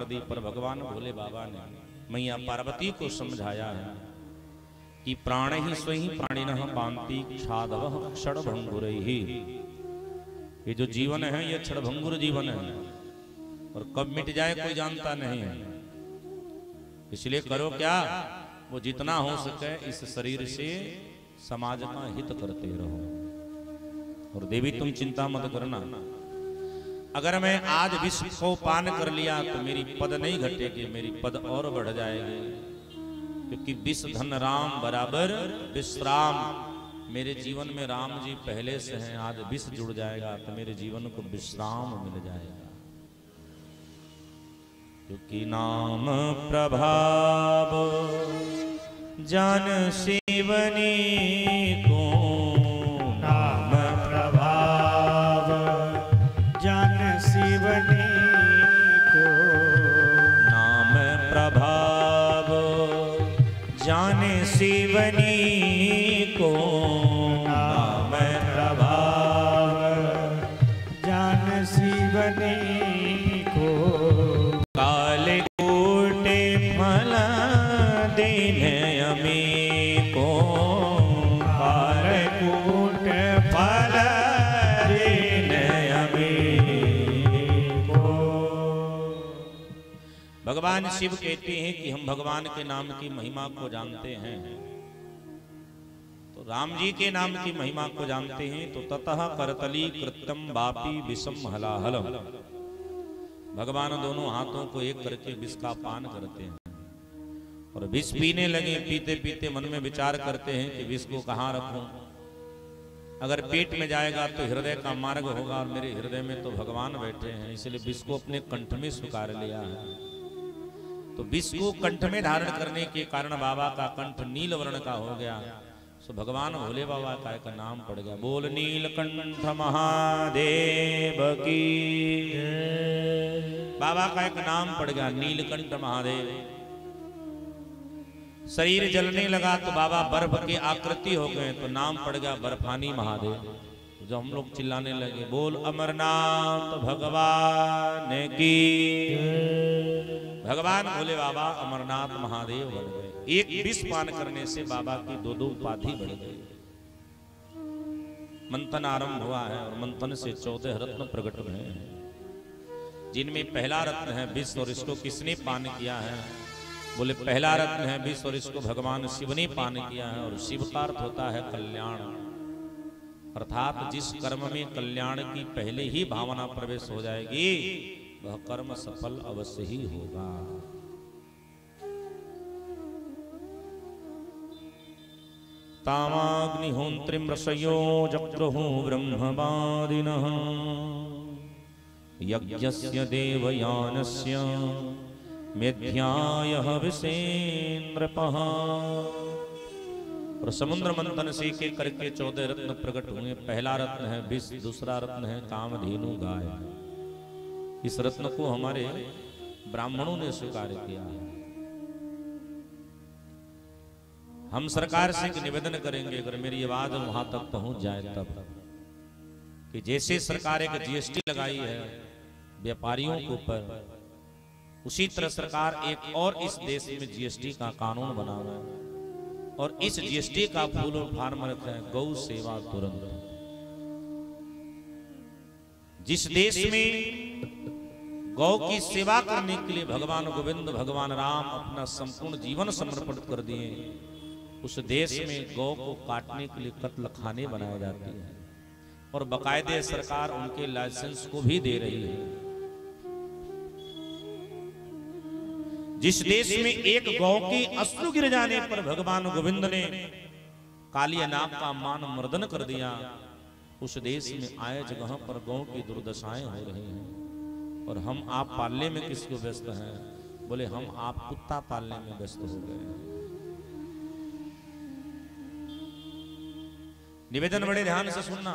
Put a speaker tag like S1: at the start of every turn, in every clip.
S1: कर दी, पर भगवान भोले बाबा ने मैया पार्वती को समझाया है कि प्राण ही स्वयं प्राणिनः पान्ति क्षादवः क्षणभंगुरैहि। ये जो जीवन है ये क्षणभंगुर जीवन है और कब मिट जाए कोई जानता नहीं है। इसलिए करो क्या, वो जितना हो सके इस शरीर से समाज का हित करते रहो। और देवी तुम चिंता मत करना, अगर मैं आज विष को पान कर लिया तो मेरी पद नहीं घटेगी, मेरी पद और बढ़ जाएगी, क्योंकि विष धन राम बराबर विश्राम। मेरे जीवन में राम जी पहले से हैं, आज विष जुड़ जाएगा तो मेरे जीवन को विश्राम मिल जाएगा। क्योंकि नाम प्रभाव जान शिवनी को,
S2: नाम प्रभाव जान शिवनी को,
S1: नाम प्रभाव जान शिवनी को,
S2: नाम प्रभाव जान शिवनी को।
S1: कालकूट फल दीन अमी को,
S2: कालकूट फल दीन अमी को।
S1: भगवान शिव कहते हैं कि हम भगवान के नाम की महिमा को जानते हैं, तो राम जी के नाम की महिमा को जानते हैं। तो ततः करतली कृत्यम वापी विषम हलाहलम, भगवान दोनों हाथों को एक करके विष का पान करते हैं और विष पीने लगे। पीते पीते मन में विचार करते हैं कि विष को कहाँ रखूं, अगर पेट में जाएगा तो हृदय का मार्ग होगा और मेरे हृदय में तो भगवान बैठे हैं, इसलिए विष को अपने कंठ में स्वीकार लिया है। तो विष को कंठ में धारण करने के कारण बाबा का कंठ नील वर्ण का हो गया। सो भगवान भोले बाबा का एक नाम पड़ गया, बोल नीलकंठ महादेव की। बाबा का एक नाम पड़ गया नीलकंठ महादेव। शरीर जलने लगा तो बाबा बर्फ की आकृति हो गए, तो नाम पड़ गया बर्फानी महादेव। जो हम लोग चिल्लाने लगे, बोल अमरनाथ भगवान की। भगवान भोले बाबा अमरनाथ महादेव बन गए। एक विष पान करने से बाबा की दो दो उपाधि बढ़ गई। मंथन आरंभ हुआ है और मंथन से 14 रत्न प्रकट हुए हैं, जिनमें पहला रत्न है विष, और इसको किसने पान किया है? बोले पहला रत्न है विष और इसको भगवान शिव ने पान किया है। और शिव का अर्थ होता है कल्याण, अर्थात जिस कर्म में कल्याण की पहले ही भावना प्रवेश हो जाएगी वह कर्म सफल अवश्य ही होगा। तामाग्निहोत्रिं रसयो जग्रहु ब्रह्मवादिनः, यज्ञस्य देवयानस्य मेध्यायः विषेन्द्रपः। और समुद्र मंथन से एक करके 14 रत्न प्रकट हुए। पहला रत्न है विष, दूसरा रत्न है कामधेनु गाय। इस रत्न को हमारे ब्राह्मणों ने स्वीकार किया है। हम सरकार से एक निवेदन करेंगे, अगर मेरी आवाज वहां तक पहुंच जाए तब, कि जैसे सरकार एक जीएसटी लगाई है व्यापारियों के ऊपर, उसी तरह सरकार एक और इस देश में जीएसटी का कानून बनावे और इस जीएसटी का फूल और फार्म रखा है गौ सेवा तुरंत। जिस देश में गौ की सेवा करने के लिए भगवान गोविंद भगवान राम अपना संपूर्ण जीवन समर्पित कर दिए, उस देश में गौ को काटने के लिए कत्ल खाने बनाए जाते हैं और बाकायदे सरकार उनके लाइसेंस को भी दे रही है। जिस देश में एक गौ के अश्रु गिर जाने पर भगवान गोविंद ने काली नाग का मान मर्दन कर दिया, उस देश में आए जगह पर गौ की दुर्दशाएं हो रही हैं। और हम आप पालने में किसको व्यस्त हैं? बोले हम आप कुत्ता पालने में व्यस्त हो गए हैं। निवेदन बड़े ध्यान से सुनना,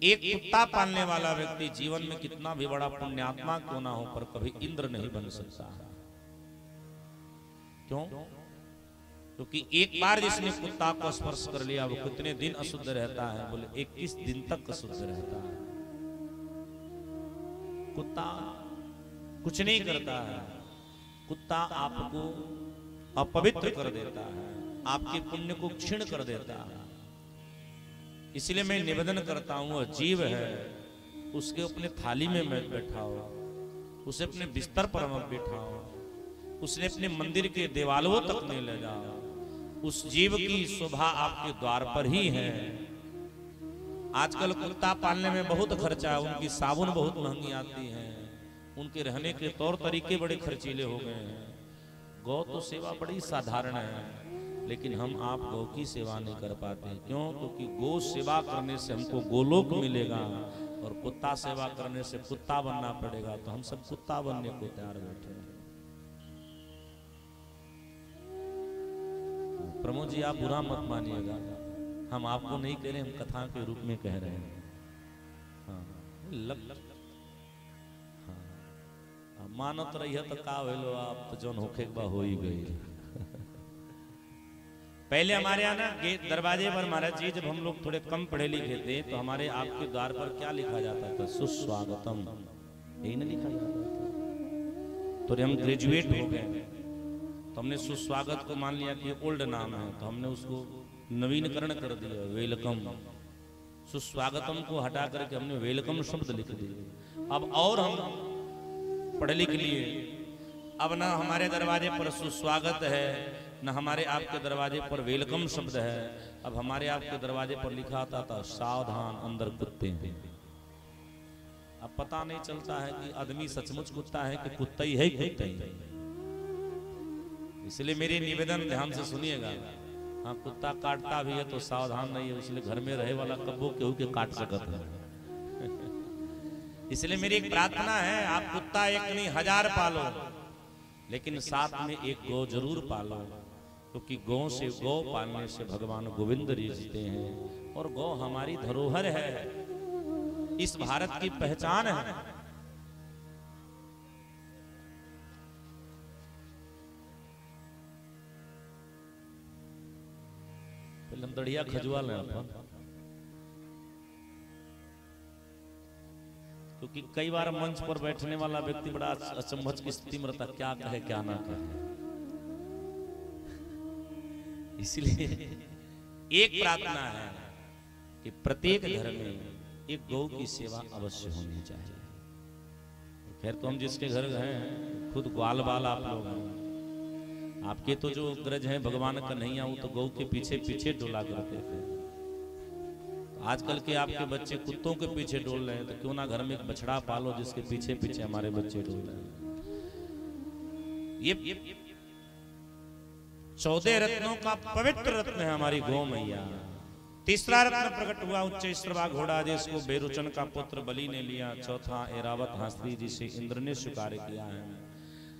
S1: एक कुत्ता पालने वाला व्यक्ति जीवन में कितना भी बड़ा पुण्यात्मा क्यों ना हो, पर कभी इंद्र नहीं बन सकता। क्यों? क्योंकि एक बार जिसने कुत्ता को स्पर्श कर लिया वो कितने दिन अशुद्ध रहता है? बोले 21 दिन तक अशुद्ध रहता है। कुत्ता कुछ नहीं करता है। कुत्ता आपको अपवित्र कर देता है, आपके पुण्य को क्षीण कर देता है। इसलिए मैं निवेदन करता हूं, वह जीव है, उसके अपने थाली में मत बैठाओ, उसे अपने बिस्तर पर मत बैठाओ, उसने अपने मंदिर के देवालों तक नहीं ले जाओ। उस जीव की शोभा आपके द्वार पर ही है। आजकल कुत्ता पालने में बहुत खर्चा है, उनकी साबुन बहुत महंगी आती है, उनके रहने के तौर तरीके बड़े खर्चीले हो गए हैं। गौ तो सेवा बड़ी साधारण है, लेकिन हम आप गौ की सेवा नहीं कर पाते। क्यों? क्योंकि गौ सेवा करने से हमको गोलोक मिलेगा और कुत्ता सेवा करने से कुत्ता बनना पड़ेगा। तो हम सब कुत्ता बनने को तैयार बैठे हैं। प्रमोद जी, आप बुरा मत मानिएगा, हम आपको नहीं कह रहे, हम कथा के रूप में कह रहे हैं। हाँ, हाँ, मानत रही है तो का भेलो, आप तो जौन होखे बा हो ही गई। पहले हमारे यहाँ ना दरवाजे पर महाराज जी, जब हम लोग थोड़े कम पढ़े लिखे थे तो हमारे आपके द्वार पर क्या लिखा जाता था? सुस्वागतम, यही ना लिखा जाता था। तो हम ग्रेजुएट हो गए तो हमने सुस्वागत को मान लिया कि ओल्ड नाम है, तो हमने उसको नवीनकरण कर दिया, वेलकम। सुस्वागतम को हटा करके हमने वेलकम शब्द लिख दिया। अब और हम पढ़े लिख लिए, अब ना हमारे दरवाजे पर सुस्वागत है, न हमारे आपके दरवाजे पर वेलकम शब्द है। अब हमारे आपके दरवाजे पर लिखा आता था, सावधान अंदर कुत्ते हैं। अब पता नहीं चलता है कि आदमी सचमुच कुत्ता है कि कुत्ता ही है, कुत्ता ही है। इसलिए मेरी निवेदन ध्यान से सुनिएगा। हाँ, कुत्ता काटता भी है तो सावधान नहीं है, इसलिए घर में रहे वाला कब्बो केहू के काट सकता है। इसलिए मेरी एक प्रार्थना है, आप कुत्ता एक नहीं 1000 पालो, लेकिन साथ में एक गौ जरूर पालो, क्योंकि गौ से, गौ पालने से भगवान गोविंद रिझते हैं और गौ हमारी धरोहर है, इस भारत की पहचान है। लमदड़िया खजुआ लें अपन, क्योंकि कई बार मंच पर बैठने वाला व्यक्ति बड़ा अचंभज की स्थिति में रहता, क्या कहे क्या ना कहे। इसलिए एक प्रार्थना है कि प्रत्येक घर में एक गौ की सेवा अवश्य होनी चाहिए। खैर तो हम जिसके घर हैं, खुद ग्वाल बाल आप लोग हैं, आपके तो जो ग्रज है भगवान कन्हैया, वो तो गौ के पीछे पीछे डोला करते थे। तो आजकल के आपके बच्चे कुत्तों के पीछे डोल रहे हैं, तो क्यों ना घर में एक बछड़ा पालो जिसके पीछे पीछे हमारे बच्चे डोल रहे हैं। ये 14 रत्नों का पवित्र रत्न है हमारी गौ मैया। तीसरा रत्न प्रकट हुआ उच्चैश्रवा घोड़ा, जिसको बेरुचन का पुत्र बलि ने लिया। चौथा ऐरावत हस्ती, जिसे इंद्र ने स्वीकार किया है।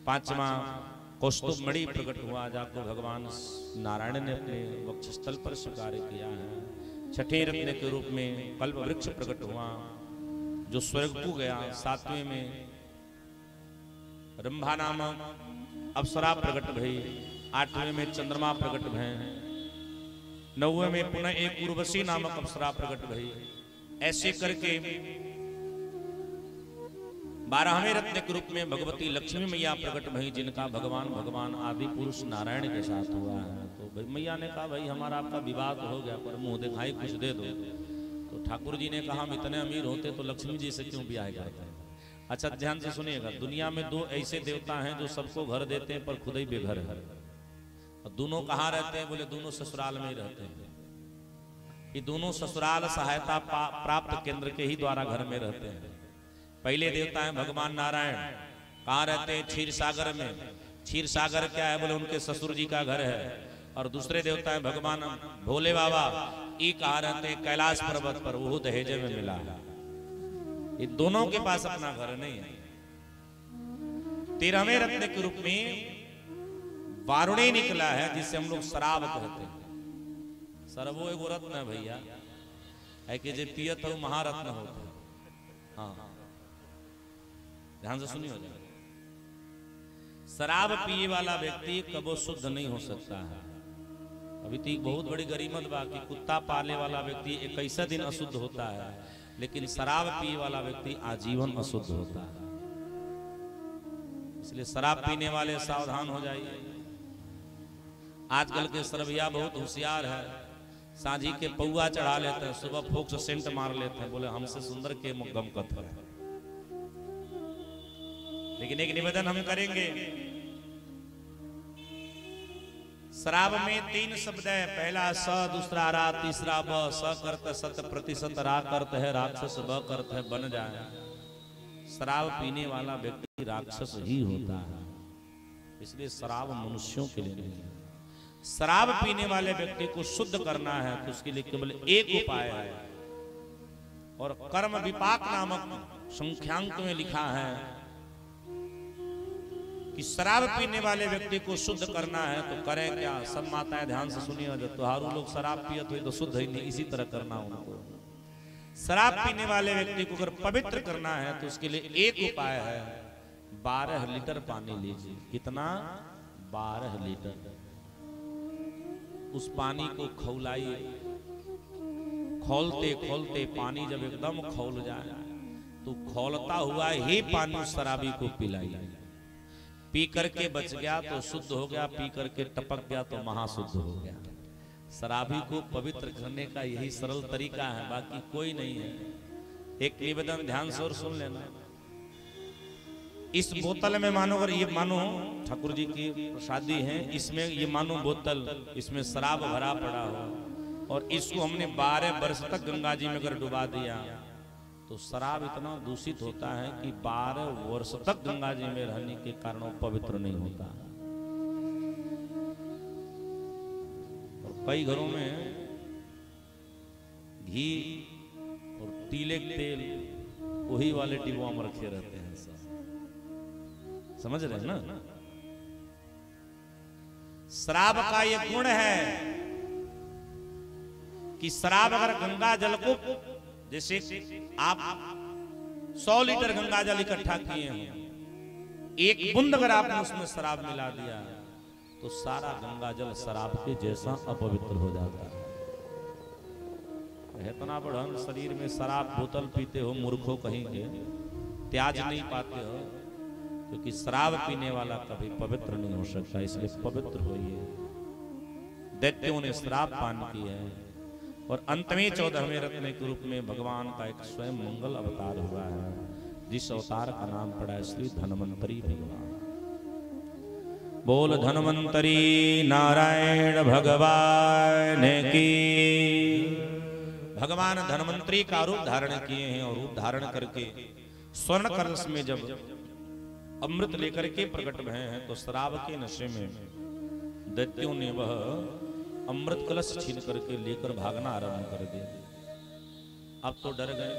S1: पांचवा कौस्तुभ मणि प्रकट हुआ, जाको भगवान नारायण ने अपने वक्षस्थल पर स्वीकार किया है। छठे रत्न के रूप में कल्प वृक्ष प्रकट हुआ, जो स्वर्ग को गया। सातवें में रंभा नामक अप्सरा प्रकट भई। आठवें में चंद्रमा प्रकट भय। नौवें में पुनः एक उर्वशी नामक अप्सरा प्रकट भई। ऐसे करके 12वें रत्न के रूप में भगवती लक्ष्मी मैया प्रकट भई, जिनका भगवान आदि पुरुष नारायण के साथ हुआ है। तो मैया ने कहा, भाई हमारा आपका विवाह तो हो गया, पर मुंह दिखाई कुछ दे दो। तो ठाकुर जी ने कहा, हम इतने अमीर होते तो लक्ष्मी जी से क्यों ब्याह करते हैं। अच्छा ध्यान से सुनिएगा, दुनिया में 2 ऐसे देवता हैं जो सबको घर देते हैं पर खुद ही बेघर है। और दोनों कहाँ रहते हैं? बोले दोनों ससुराल में ही रहते हैं। ये दोनों ससुराल सहायता प्राप्त केंद्र के ही द्वारा घर में रहते हैं। पहले देवता है भगवान नारायण, कहाँ रहते हैं? क्षीर सागर में। क्षीर सागर क्या है? बोले उनके ससुर जी का घर है। और दूसरे देवता है भगवान भोले बाबा, ये कहाँ रहते हैं? कैलाश पर्वत पर, वो दहेजे में मिला है। ये दोनों के पास अपना घर नहीं है। 13वें रत्न के रूप में वारुणी निकला है, जिसे हम लोग शराब कहते हैं। सरवो एगो रत्न है भैया, है कि जे पियत हो महारत्न होता है। हाँ ध्यान से सुनिए, शराब पिए वाला व्यक्ति कबो शुद्ध नहीं हो सकता है। अभी तो बहुत बड़ी गरीमत बा कि कुत्ता पाले वाला व्यक्ति 21 दिन अशुद्ध होता है, लेकिन शराब पिए वाला व्यक्ति आजीवन अशुद्ध होता है। इसलिए शराब पीने वाले सावधान हो जाइए। आजकल के सरबिया बहुत होशियार है, सांझी के पौआ चढ़ा लेते हैं, सुबह फोक्स सेंट मार लेते हैं, बोले हमसे सुंदर के गमकत है। लेकिन एक निवेदन हम करेंगे, शराब में 3 शब्द है, पहला स, दूसरा रा, तीसरा ब। स करत 100%, रा करत है राक्षस, ब करत है बन जाए। शराब पीने वाला व्यक्ति राक्षस ही होता है, इसलिए शराब मनुष्यों के लिए नहीं है। शराब पीने वाले व्यक्ति को शुद्ध करना है तो उसके लिए केवल एक उपाय है, और कर्म विपाक नामक संख्यांक में लिखा है कि शराब पीने वाले व्यक्ति को शुद्ध करना है तो करें क्या। सब माताएं ध्यान से सुनिए, जो तुहारू लोग शराब पियत हुए तो शुद्ध ही नहीं, इसी तरह करना उनको। शराब पीने वाले व्यक्ति को अगर पवित्र करना है तो उसके लिए एक उपाय है, 12 लीटर पानी लीजिए। कितना? 12 लीटर। उस पानी को खौलाइए, खौलते खौलते पानी जब एकदम खौल जाए तो खौलता हुआ ही पानी उस शराबी को पिलाइए। पी करके बच गया तो शुद्ध हो गया, पी करके टपक गया तो महाशुद्ध हो गया। शराबी को पवित्र करने का यही सरल तरीका है, बाकी कोई नहीं है। एक निवेदन ध्यान से और सुन लेना, इस बोतल में मानो, अगर ये मानो ठाकुर जी की प्रसादी है, इसमें ये मानो बोतल, इसमें शराब भरा पड़ा हो और इसको हमने 12 वर्ष तक गंगा जी में अगर डुबा दिया तो शराब इतना दूषित होता है कि 12 वर्ष तक गंगा जी में रहने के कारण वो पवित्र नहीं होता। और कई घरों में घी और तीले के तेल वही वाले डिब्बों में रखे रहते हैं, समझ रहे हैं ना। शराब का ये गुण है कि शराब अगर गंगा जल को, जैसे आप 100 लीटर गंगा जल इकट्ठा किए हैं, एक बूंद अगर आपने उसमें शराब मिला दिया तो सारा गंगा जल शराब के जैसा अपवित्र हो जाता है। इतना बढ़न शरीर में शराब बोतल पीते हो मूर्खों कहीं के, त्याज नहीं पाते हो, क्योंकि शराब पीने वाला कभी पवित्र नहीं हो सकता। इसलिए पवित्र होइए। दैत्यों ने शराब पान की है और अंत में 14वें रत्न के रूप में भगवान का एक स्वयं मंगल अवतार हुआ है, जिस अवतार का नाम पड़ा है श्री धन्वंतरी भगवान। बोल धन्वंतरी नारायण भगवान की। भगवान धन्वंतरी का रूप धारण किए हैं और रूप धारण करके स्वर्ण कलश में जब अमृत लेकर के प्रकट भय हैं तो शराब के नशे में दैत्यों ने वह अमृत कलश छीन करके लेकर भागना आरंभ कर दिया। अब तो डर गए।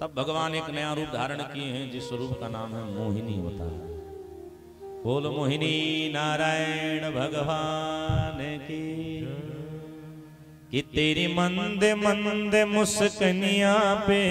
S1: तब भगवान एक नया रूप धारण किए हैं, जिस रूप का नाम है मोहिनी होता है। बोल मोहिनी नारायण भगवान की। कि तेरी मंद मंद मुस्कनिया पे